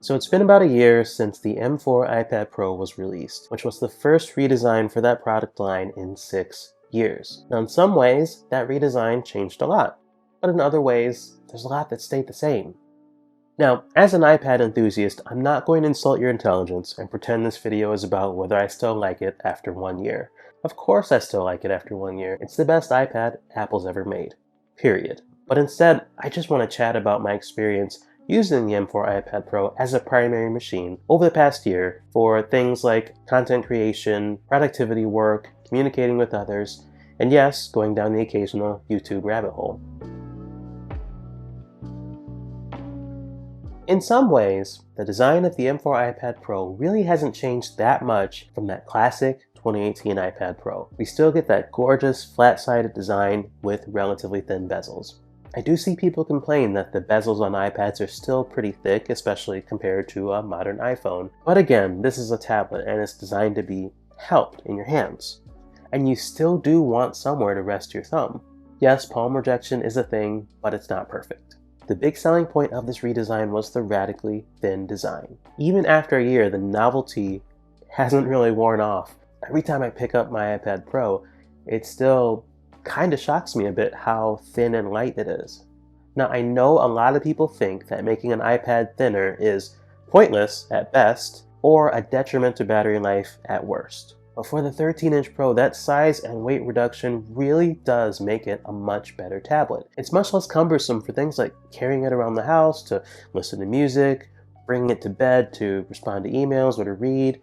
So it's been about a year since the M4 iPad Pro was released, which was the first redesign for that product line in 6 years. Now in some ways, that redesign changed a lot, but in other ways, there's a lot that stayed the same. Now, as an iPad enthusiast, I'm not going to insult your intelligence and pretend this video is about whether I still like it after 1 year. Of course I still like it after 1 year. It's the best iPad Apple's ever made. Period. But instead, I just want to chat about my experience using the M4 iPad Pro as a primary machine over the past year for things like content creation, productivity work, communicating with others, and yes, going down the occasional YouTube rabbit hole. In some ways, the design of the M4 iPad Pro really hasn't changed that much from that classic 2018 iPad Pro. We still get that gorgeous flat-sided design with relatively thin bezels. I do see people complain that the bezels on iPads are still pretty thick, especially compared to a modern iPhone. But again, this is a tablet and it's designed to be held in your hands. And you still do want somewhere to rest your thumb. Yes, palm rejection is a thing, but it's not perfect. The big selling point of this redesign was the radically thin design. Even after a year, the novelty hasn't really worn off. Every time I pick up my iPad Pro, it still kind of shocks me a bit how thin and light it is. Now, I know a lot of people think that making an iPad thinner is pointless at best or a detriment to battery life at worst. But for the 13-inch Pro, that size and weight reduction really does make it a much better tablet. It's much less cumbersome for things like carrying it around the house, to listen to music, bringing it to bed to respond to emails or to read.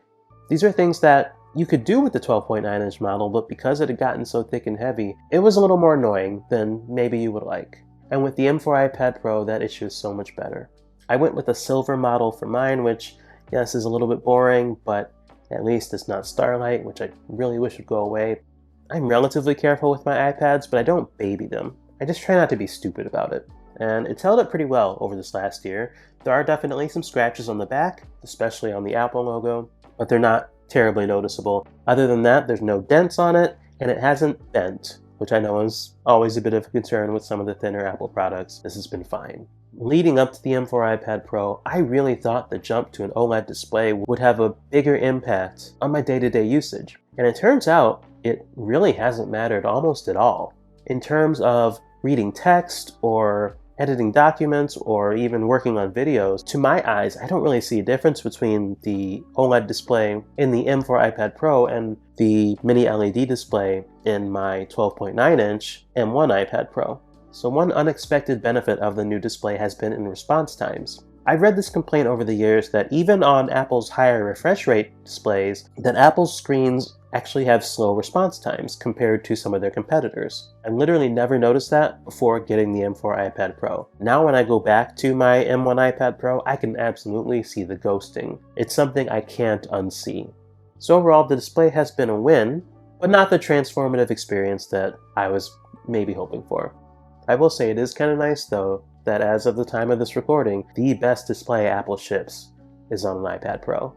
These are things that you could do with the 12.9-inch model, but because it had gotten so thick and heavy, it was a little more annoying than maybe you would like. And with the M4 iPad Pro, that issue is so much better. I went with a silver model for mine, which, yes, is a little bit boring, but at least it's not Starlight, which I really wish would go away. I'm relatively careful with my iPads, but I don't baby them. I just try not to be stupid about it. And it's held up pretty well over this last year. There are definitely some scratches on the back, especially on the Apple logo, but they're not terribly noticeable. Other than that, there's no dents on it, and it hasn't bent, which I know is always a bit of a concern with some of the thinner Apple products. This has been fine. Leading up to the M4 iPad Pro, I really thought the jump to an OLED display would have a bigger impact on my day-to-day usage. And it turns out it really hasn't mattered almost at all. In terms of reading text or editing documents or even working on videos, to my eyes, I don't really see a difference between the OLED display in the M4 iPad Pro and the mini LED display in my 12.9-inch M1 iPad Pro. So one unexpected benefit of the new display has been in response times. I've read this complaint over the years that even on Apple's higher refresh rate displays, that Apple's screens actually have slow response times compared to some of their competitors. I literally never noticed that before getting the M4 iPad Pro. Now when I go back to my M1 iPad Pro, I can absolutely see the ghosting. It's something I can't unsee. So overall, the display has been a win, but not the transformative experience that I was maybe hoping for. I will say it is kind of nice though, that as of the time of this recording, the best display Apple ships is on an iPad Pro.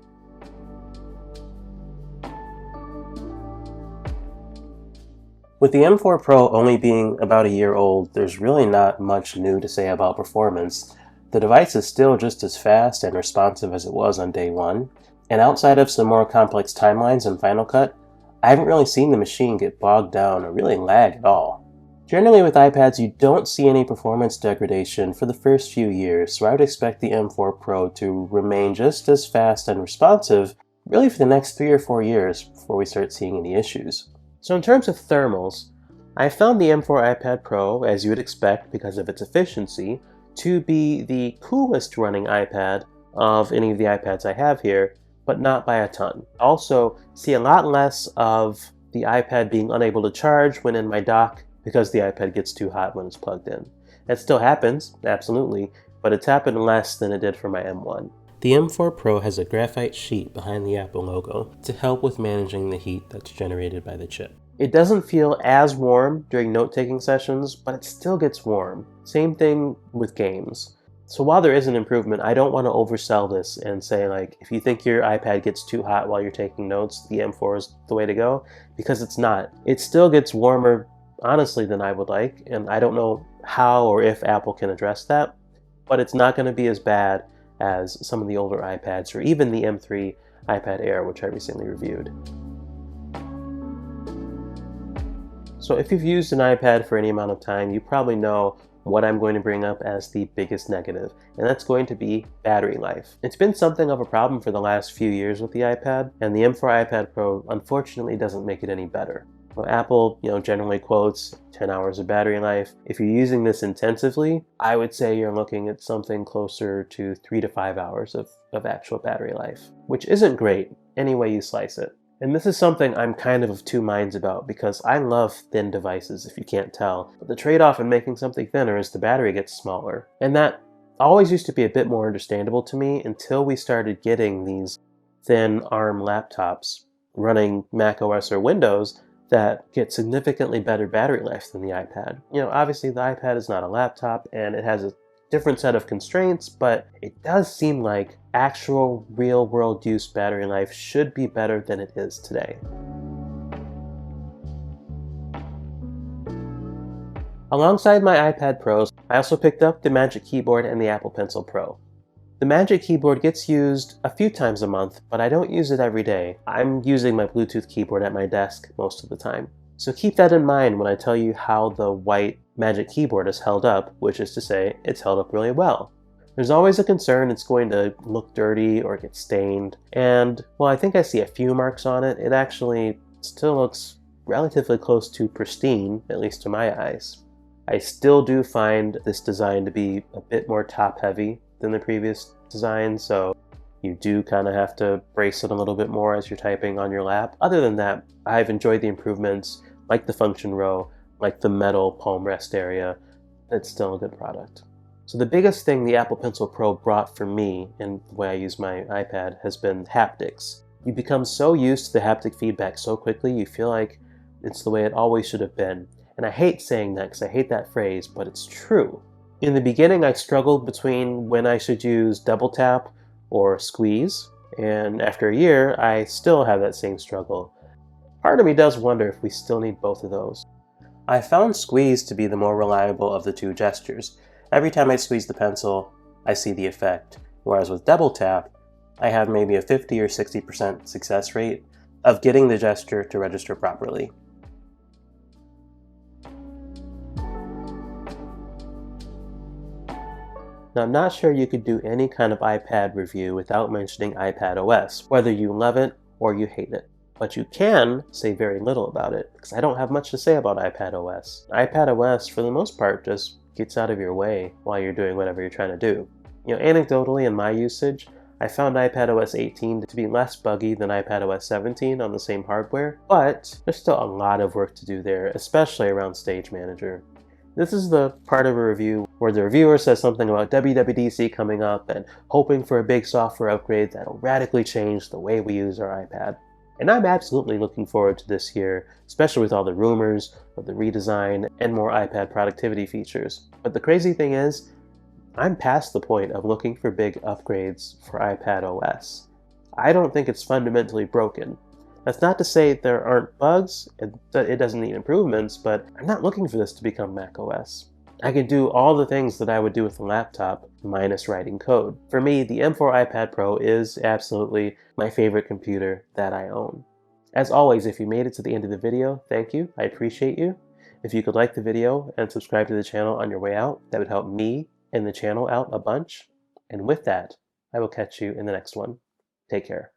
With the M4 Pro only being about a year old, there's really not much new to say about performance. The device is still just as fast and responsive as it was on day one, and outside of some more complex timelines in Final Cut, I haven't really seen the machine get bogged down or really lag at all. Generally with iPads, you don't see any performance degradation for the first few years, so I would expect the M4 Pro to remain just as fast and responsive really for the next 3 or 4 years before we start seeing any issues. So in terms of thermals, I found the M4 iPad Pro, as you would expect because of its efficiency, to be the coolest running iPad of any of the iPads I have here, but not by a ton. I also see a lot less of the iPad being unable to charge when in my dock, because the iPad gets too hot when it's plugged in. That still happens, absolutely, but it's happened less than it did for my M1. The M4 Pro has a graphite sheet behind the Apple logo to help with managing the heat that's generated by the chip. It doesn't feel as warm during note-taking sessions, but it still gets warm. Same thing with games. So while there is an improvement, I don't want to oversell this and say, like, if you think your iPad gets too hot while you're taking notes, the M4 is the way to go, because it's not. It still gets warmer, honestly, than I would like, and I don't know how or if Apple can address that, but it's not going to be as bad as some of the older iPads or even the M3 iPad Air, which I recently reviewed. So if you've used an iPad for any amount of time, you probably know what I'm going to bring up as the biggest negative, and that's going to be battery life. It's been something of a problem for the last few years with the iPad, and the M4 iPad Pro unfortunately doesn't make it any better. Well, Apple, generally quotes 10 hours of battery life. If you're using this intensively, I would say you're looking at something closer to 3 to 5 hours of actual battery life, which isn't great any way you slice it. And this is something I'm kind of two minds about because I love thin devices, if you can't tell. But the trade-off in making something thinner is the battery gets smaller. And that always used to be a bit more understandable to me until we started getting these thin ARM laptops running Mac OS or Windows that get significantly better battery life than the iPad. Obviously the iPad is not a laptop and it has a different set of constraints, but it does seem like actual real-world use battery life should be better than it is today. Alongside my iPad Pros, I also picked up the Magic Keyboard and the Apple Pencil Pro. The Magic Keyboard gets used a few times a month, but I don't use it every day. I'm using my Bluetooth keyboard at my desk most of the time. So keep that in mind when I tell you how the white Magic Keyboard is held up, which is to say, it's held up really well. There's always a concern it's going to look dirty or get stained, and while I think I see a few marks on it, it actually still looks relatively close to pristine, at least to my eyes. I still do find this design to be a bit more top-heavy than the previous design, so you do kind of have to brace it a little bit more as you're typing on your lap. Other than that, I've enjoyed the improvements, like the function row, like the metal palm rest area. It's still a good product. So the biggest thing the Apple Pencil Pro brought for me in the way I use my iPad has been haptics. You become so used to the haptic feedback so quickly, you feel like it's the way it always should have been. And I hate saying that because I hate that phrase, but it's true. In the beginning, I struggled between when I should use double tap or squeeze, and after a year, I still have that same struggle. Part of me does wonder if we still need both of those. I found squeeze to be the more reliable of the two gestures. Every time I squeeze the pencil, I see the effect, whereas with double tap, I have maybe a 50 or 60% success rate of getting the gesture to register properly. Now, I'm not sure you could do any kind of iPad review without mentioning iPad OS, whether you love it or you hate it. But you can say very little about it, because I don't have much to say about iPad OS. iPad OS, for the most part, just gets out of your way while you're doing whatever you're trying to do. Anecdotally, in my usage, I found iPad OS 18 to be less buggy than iPad OS 17 on the same hardware, but there's still a lot of work to do there, especially around Stage Manager. This is the part of a review where the reviewer says something about WWDC coming up and hoping for a big software upgrade that'll radically change the way we use our iPad. And I'm absolutely looking forward to this year, especially with all the rumors of the redesign and more iPad productivity features. But the crazy thing is, I'm past the point of looking for big upgrades for iPad OS. I don't think it's fundamentally broken. That's not to say there aren't bugs, and that it doesn't need improvements, but I'm not looking for this to become Mac OS. I can do all the things that I would do with a laptop, minus writing code. For me, the M4 iPad Pro is absolutely my favorite computer that I own. As always, if you made it to the end of the video, thank you. I appreciate you. If you could like the video and subscribe to the channel on your way out, that would help me and the channel out a bunch. And with that, I will catch you in the next one. Take care.